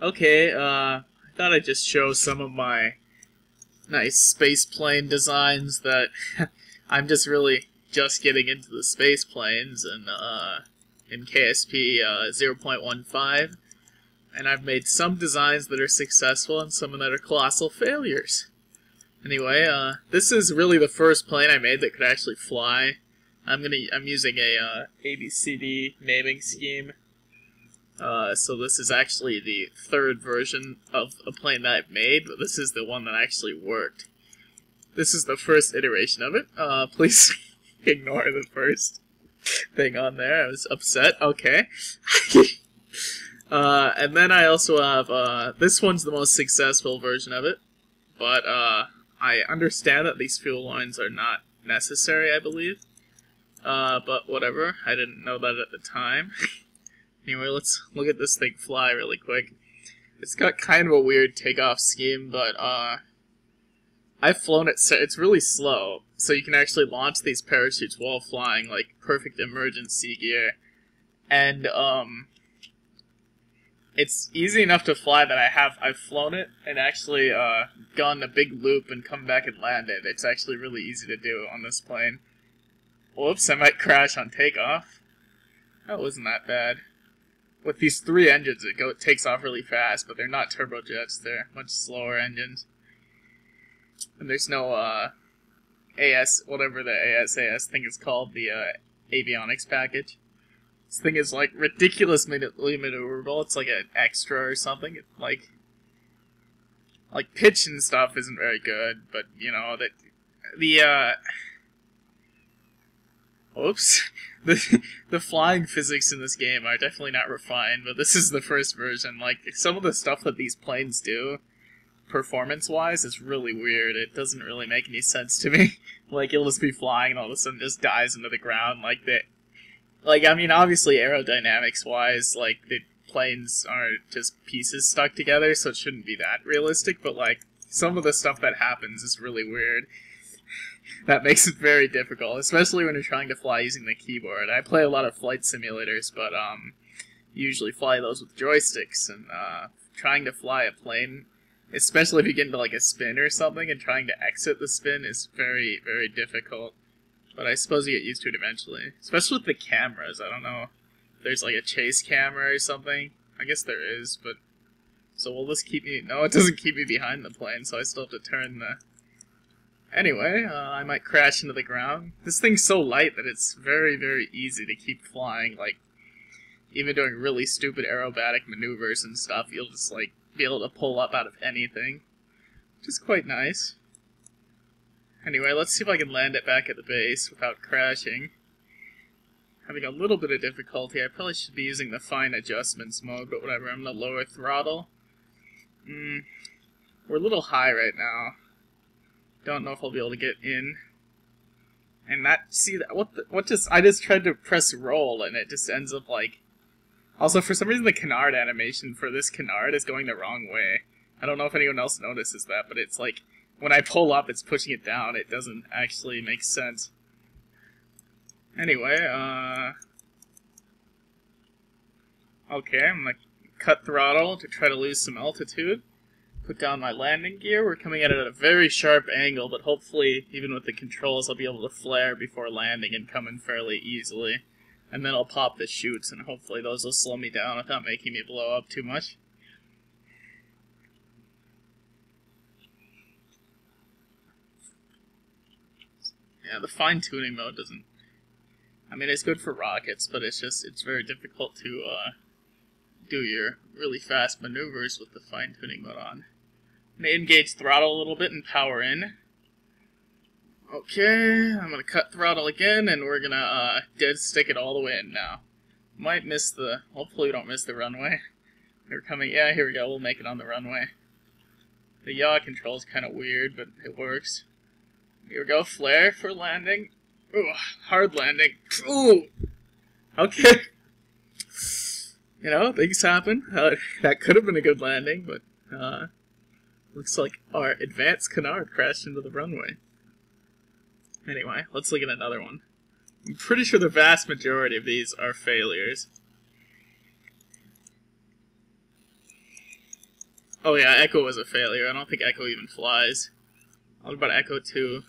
Okay, I thought I'd just show some of my nice space plane designs that I'm just getting into the space planes and in KSP 0.15, and I've made some designs that are successful and some that are colossal failures. Anyway, this is really the first plane I made that could actually fly. I'm using a ABCD naming scheme. So this is actually the third version of a plane that I've made, but this is the one that actually worked. This is the first iteration of it. Please ignore the first thing on there. I was upset. Okay. And then I also have, this one's the most successful version of it, but I understand that these fuel lines are not necessary, I believe. But whatever, I didn't know that at the time. Anyway, let's look at this thing fly really quick. It's got kind of a weird takeoff scheme, but I've flown it, it's really slow, so you can actually launch these parachutes while flying, like perfect emergency gear. And it's easy enough to fly that I've flown it and actually gone a big loop and come back and landed. It's actually really easy to do on this plane. Whoops, I might crash on takeoff. That wasn't that bad. With these 3 engines, it takes off really fast, but they're not turbojets. They're much slower engines. And there's no whatever the ASAS thing is called, the avionics package. This thing is like ridiculously maneuverable. It's like an extra or something. Like pitch and stuff isn't very good, but you know that Oops. The flying physics in this game are definitely not refined, but this is the first version. Like, some of the stuff that these planes do, performance-wise, is really weird. It doesn't really make any sense to me. Like, it'll just be flying and all of a sudden just dies into the ground. I mean, obviously aerodynamics-wise, like, the planes are just pieces stuck together, so it shouldn't be that realistic, but, like, some of the stuff that happens is really weird. That makes it very difficult, especially when you're trying to fly using the keyboard. I play a lot of flight simulators, but usually fly those with joysticks, and trying to fly a plane, especially if you get into like a spin or something, and trying to exit the spin is very, very difficult. But I suppose you get used to it eventually, especially with the cameras. I don't know if there's like a chase camera or something. I guess there is, but so will this keep me? No, it doesn't keep me behind the plane, so I still have to turn the. Anyway, I might crash into the ground. This thing's so light that it's very, very easy to keep flying. Like, even doing really stupid aerobatic maneuvers and stuff, you'll just, like, be able to pull up out of anything. Which is quite nice. Anyway, let's see if I can land it back at the base without crashing. Having a little bit of difficulty. I probably should be using the fine adjustments mode, but whatever. I'm gonna lower throttle. We're a little high right now. Don't know if I'll be able to get in. And I just tried to press roll and it just ends up like... Also, for some reason the canard animation for this canard is going the wrong way. I don't know if anyone else notices that, but it's like, when I pull up it's pushing it down. It doesn't actually make sense. Anyway, okay, I'm gonna cut throttle to try to lose some altitude. Put down my landing gear. We're coming at it at a very sharp angle, but hopefully, even with the controls, I'll be able to flare before landing and come in fairly easily. And then I'll pop the chutes, and hopefully those will slow me down without making me blow up too much. Yeah, the fine-tuning mode doesn't... I mean, it's good for rockets, but it's very difficult to do your really fast maneuvers with the fine-tuning mode on. I'm going to engage throttle a little bit and power in. Okay, I'm going to cut throttle again, and we're going to dead stick it all the way in now. Might miss the... Hopefully we don't miss the runway. They're coming... Yeah, here we go, we'll make it on the runway. The yaw control's kind of weird, but it works. Here we go, flare for landing. Ooh, hard landing. Ooh! Okay. You know, things happen. That could have been a good landing, but looks like our advanced canard crashed into the runway. Anyway, let's look at another one. I'm pretty sure the vast majority of these are failures. Oh yeah, Echo was a failure. I don't think Echo even flies. What about Echo 2?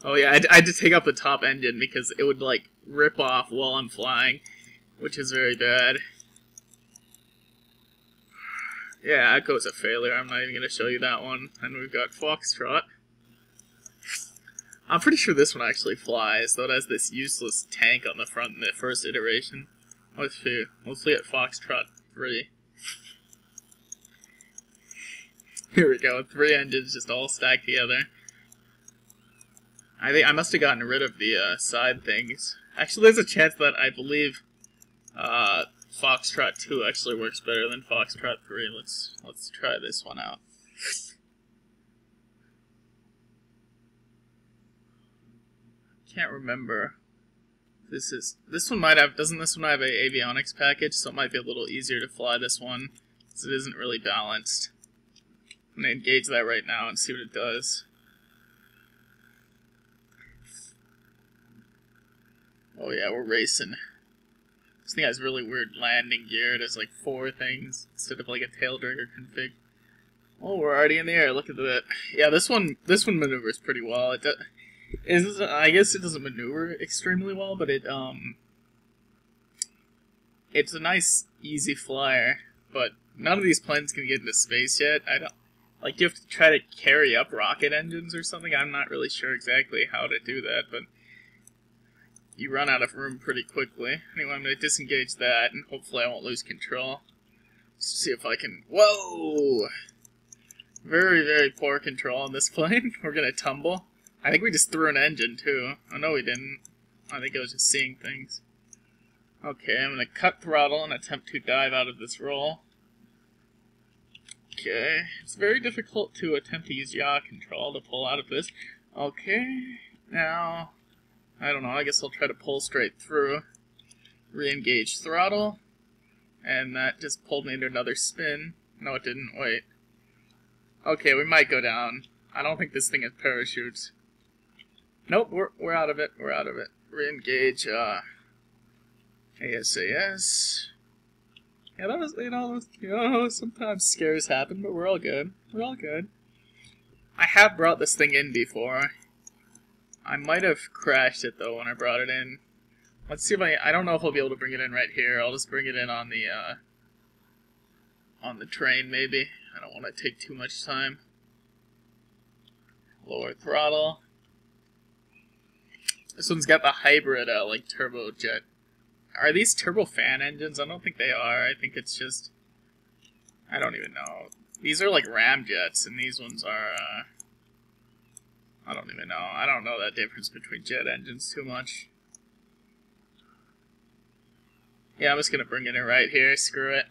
Oh yeah, I had to take out the top engine because it would, like, rip off while I'm flying, which is very bad. Yeah, Echo's a failure. I'm not even going to show you that one. And we've got Foxtrot. I'm pretty sure this one actually flies, though it has this useless tank on the front in the first iteration. Let's see. Let's look at Foxtrot 3. Here we go, 3 engines just all stacked together. I think I must have gotten rid of the side things. Actually, there's a chance that I believe Foxtrot 2 actually works better than Foxtrot 3. Let's try this one out. Can't remember. This one might have, doesn't this one have a avionics package, so it might be a little easier to fly this one, because it isn't really balanced. I'm going to engage that right now and see what it does. Oh yeah, we're racing. This thing has really weird landing gear. It has like 4 things instead of like a tail dragger config. Oh, we're already in the air. Look at that. Yeah, this one maneuvers pretty well. I guess it doesn't maneuver extremely well, but it's a nice, easy flyer. But none of these planes can get into space yet. Like, you have to try to carry up rocket engines or something. I'm not really sure exactly how to do that, but you run out of room pretty quickly. Anyway, I'm going to disengage that, and hopefully I won't lose control. Let's see if I can... Whoa! Very, very poor control on this plane. We're going to tumble. I think we just threw an engine, too. Oh, no, we didn't. I think I was just seeing things. Okay, I'm going to cut throttle and attempt to dive out of this roll. Okay, it's very difficult to attempt to use yaw control to pull out of this. Okay, now, I don't know, I guess I'll try to pull straight through. Re-engage throttle, and that just pulled me into another spin. No, it didn't, wait. Okay, we might go down. I don't think this thing has parachutes. Nope, we're out of it, we're out of it. Re-engage, ASAS. Yeah, that was, you know, sometimes scares happen, but we're all good. We're all good. I have brought this thing in before. I might have crashed it, though, when I brought it in. Let's see if I don't know if I'll be able to bring it in right here. I'll just bring it in on the train, maybe. I don't want to take too much time. Lower throttle. This one's got the hybrid, like, turbojet. Are these turbofan engines? I don't think they are. I think it's just... I don't even know. These are like ramjets, and these ones are, I don't even know. I don't know that difference between jet engines too much. Yeah, I'm just gonna bring it in right here. Screw it.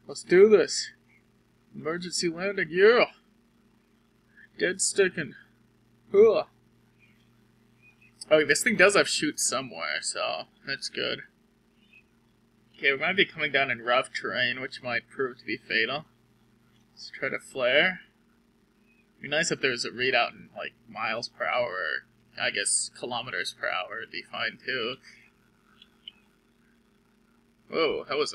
Let's do this. Emergency landing, yeah! Dead sticking. Ugh. Oh, this thing does have chutes somewhere, so that's good. Okay, we might be coming down in rough terrain, which might prove to be fatal. Let's try to flare. It'd be nice if there was a readout in, like, miles per hour, or, I guess, kilometers per hour would be fine, too. Whoa, that was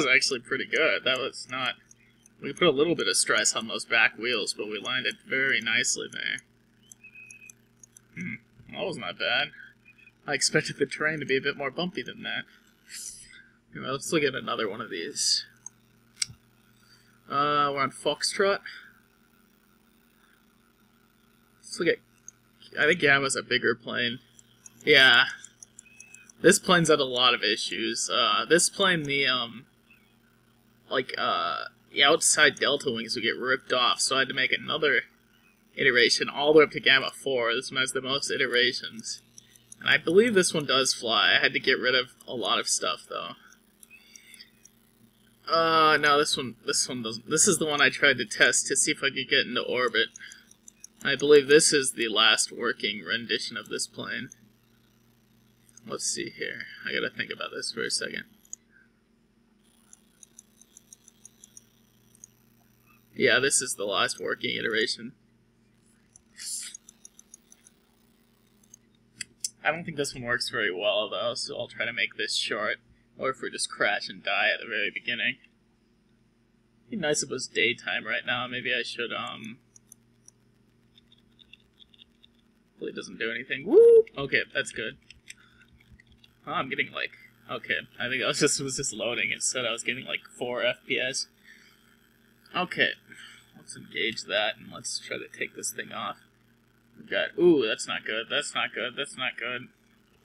actually pretty good. That was not... We put a little bit of stress on those back wheels, but we landed very nicely there. That was not bad. I expected the terrain to be a bit more bumpy than that. Anyway, let's look at another one of these. We're on Foxtrot. Let's look at... I think Gamma's a bigger plane. Yeah. This plane's had a lot of issues. This plane, the outside delta wings would get ripped off, so I had to make another iteration all the way up to Gamma 4. This one has the most iterations. And I believe this one does fly. I had to get rid of a lot of stuff, though. No, this one doesn't. This is the one I tried to test to see if I could get into orbit. I believe this is the last working rendition of this plane. Let's see here. I gotta think about this for a second. Yeah, this is the last working iteration. I don't think this one works very well, though, so I'll try to make this short, or if we just crash and die at the very beginning. It'd be nice if it was daytime right now. Maybe I should, Hopefully it doesn't do anything. Woo! Okay, that's good. Oh, I'm getting like... Okay, I think I was just loading. It said I was getting like 4 FPS. Okay, let's engage that and let's try to take this thing off. We've got... Ooh, that's not good. That's not good. That's not good.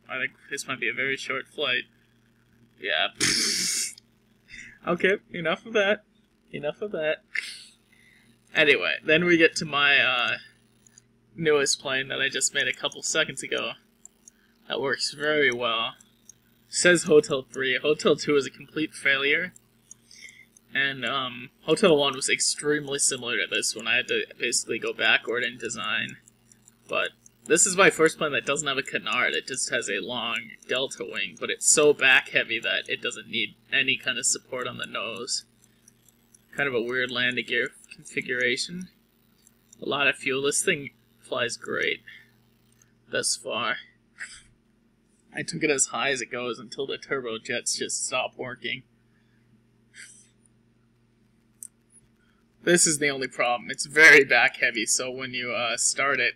I think this might be a very short flight. Yeah. Okay, enough of that. Enough of that. Anyway, then we get to my newest plane that I just made a couple seconds ago. That works very well. Says Hotel 3. Hotel 2 is a complete failure. And Hotel 1 was extremely similar to this one. I had to basically go backward in design. But this is my first plane that doesn't have a canard. It just has a long delta wing, but it's so back heavy that it doesn't need any kind of support on the nose. Kind of a weird landing gear configuration. A lot of fuel. This thing flies great thus far. I took it as high as it goes until the turbojets just stop working. This is the only problem. It's very back heavy, so when you start it,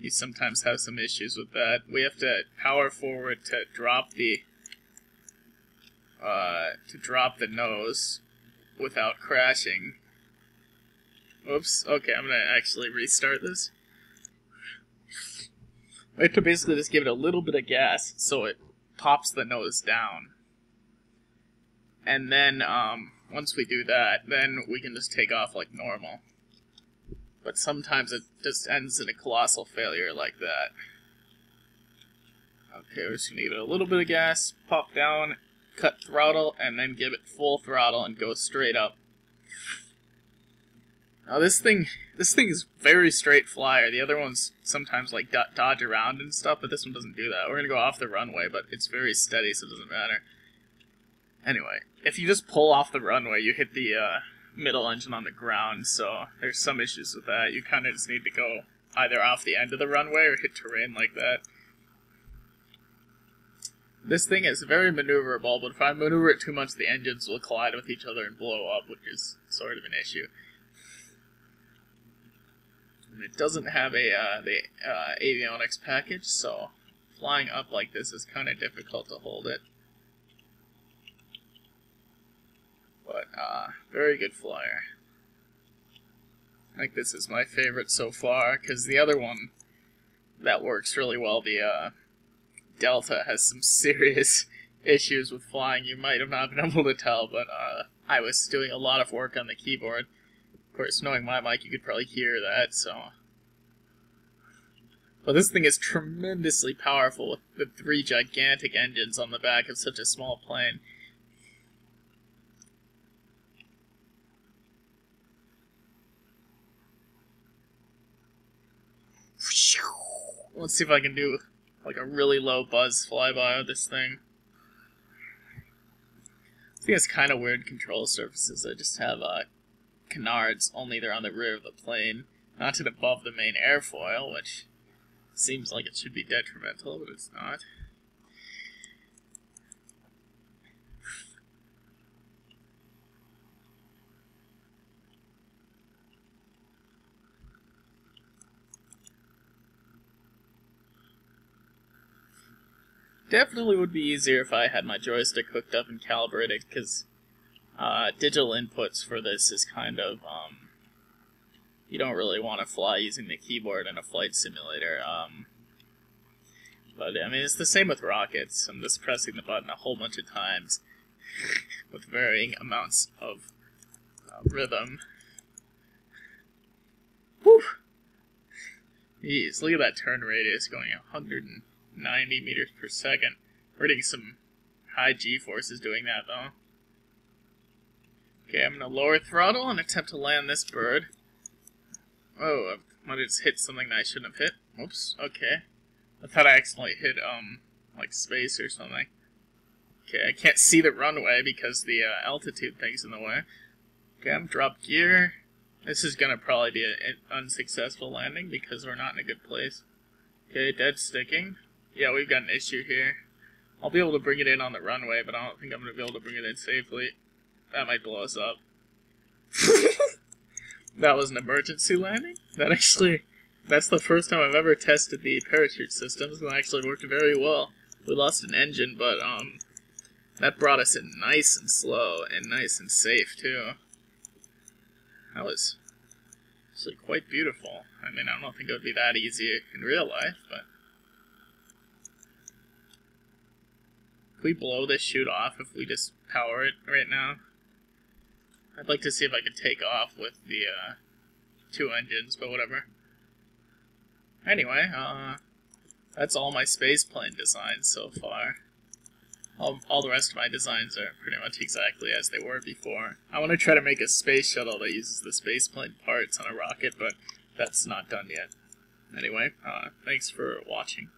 you sometimes have some issues with that. We have to power forward to drop the nose without crashing. Oops. Okay, I'm gonna actually restart this. We have to basically just give it a little bit of gas so it pops the nose down. And then, once we do that, then we can just take off like normal. But sometimes it just ends in a colossal failure like that. Okay, we're just gonna give it a little bit of gas, pop down, cut throttle, and then give it full throttle and go straight up. Now this thing is very straight flyer. The other ones sometimes like dodge around and stuff, but this one doesn't do that. We're gonna go off the runway, but it's very steady, so it doesn't matter. Anyway, if you just pull off the runway, you hit the middle engine on the ground, so there's some issues with that. You kind of just need to go either off the end of the runway or hit terrain like that. This thing is very maneuverable, but if I maneuver it too much, the engines will collide with each other and blow up, which is sort of an issue. And it doesn't have the avionics package, so flying up like this is kind of difficult to hold it. But, very good flyer. I think this is my favorite so far, because the other one that works really well, the Delta, has some serious issues with flying. You might have not been able to tell, but I was doing a lot of work on the keyboard. Of course, knowing my mic, you could probably hear that, so... But this thing is tremendously powerful with the 3 gigantic engines on the back of such a small plane. Let's see if I can do like a really low buzz flyby with this thing. I think it's kind of weird control surfaces. I just have canards, only they're on the rear of the plane, not to above the main airfoil, which seems like it should be detrimental, but it's not. Definitely would be easier if I had my joystick hooked up and calibrated, because digital inputs for this is kind of, you don't really want to fly using the keyboard in a flight simulator. But, I mean, it's the same with rockets. I'm just pressing the button a whole bunch of times with varying amounts of rhythm. Whew! Jeez, look at that turn radius going 190 meters per second. We're getting some high G-forces doing that, though. Okay, I'm going to lower throttle and attempt to land this bird. Oh, I might have just hit something that I shouldn't have hit. Whoops, okay. I thought I accidentally hit, like space or something. Okay, I can't see the runway because the altitude thing's in the way. Okay, I'm drop gear. This is going to probably be an unsuccessful landing because we're not in a good place. Okay, dead sticking. Yeah, we've got an issue here. I'll be able to bring it in on the runway, but I don't think I'm going to be able to bring it in safely. That might blow us up. That was an emergency landing? That's the first time I've ever tested the parachute systems, and it actually worked very well. We lost an engine, but, that brought us in nice and slow, and nice and safe, too. That was actually quite beautiful. I mean, I don't think it would be that easy in real life, but... Can we blow this chute off if we just power it right now? I'd like to see if I could take off with the, 2 engines, but whatever. Anyway, that's all my spaceplane designs so far. All the rest of my designs are pretty much exactly as they were before. I want to try to make a space shuttle that uses the spaceplane parts on a rocket, but that's not done yet. Anyway, thanks for watching.